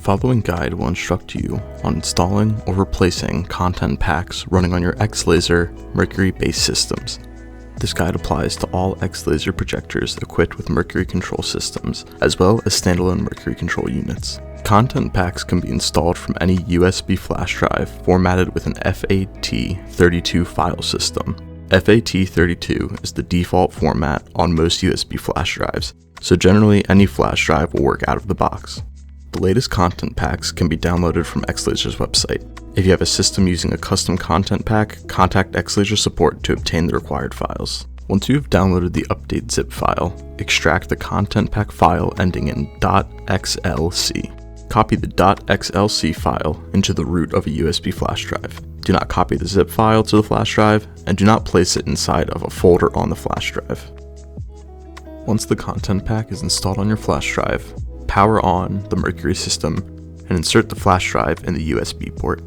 following guide will instruct you on installing or replacing content packs running on your XLaser Mercury-based systems. This guide applies to all XLaser projectors equipped with Mercury control systems, as well as standalone Mercury control units. Content packs can be installed from any USB flash drive formatted with an FAT32 file system. FAT32 is the default format on most USB flash drives, so generally any flash drive will work out of the box. The latest content packs can be downloaded from XLaser's website. If you have a system using a custom content pack, contact XLaser support to obtain the required files. Once you have downloaded the update zip file, extract the content pack file ending in .xlc. Copy the .xlc file into the root of a USB flash drive. Do not copy the zip file to the flash drive, and do not place it inside of a folder on the flash drive. Once the content pack is installed on your flash drive, power on the Mercury system and insert the flash drive in the USB port.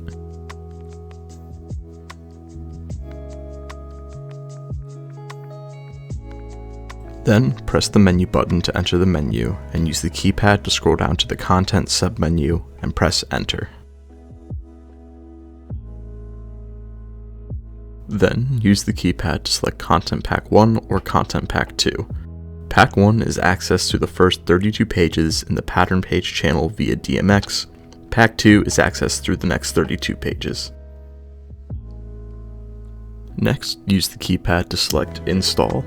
Then press the menu button to enter the menu and use the keypad to scroll down to the content submenu and press enter. Then use the keypad to select Content Pack 1 or Content Pack 2. Pack 1 is accessed through the first 32 pages in the pattern page channel via DMX. Pack 2 is accessed through the next 32 pages. Next, use the keypad to select Install,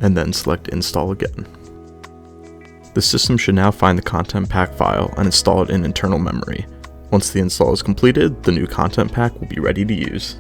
and then select Install again. The system should now find the content pack file and install it in internal memory. Once the install is completed, the new content pack will be ready to use.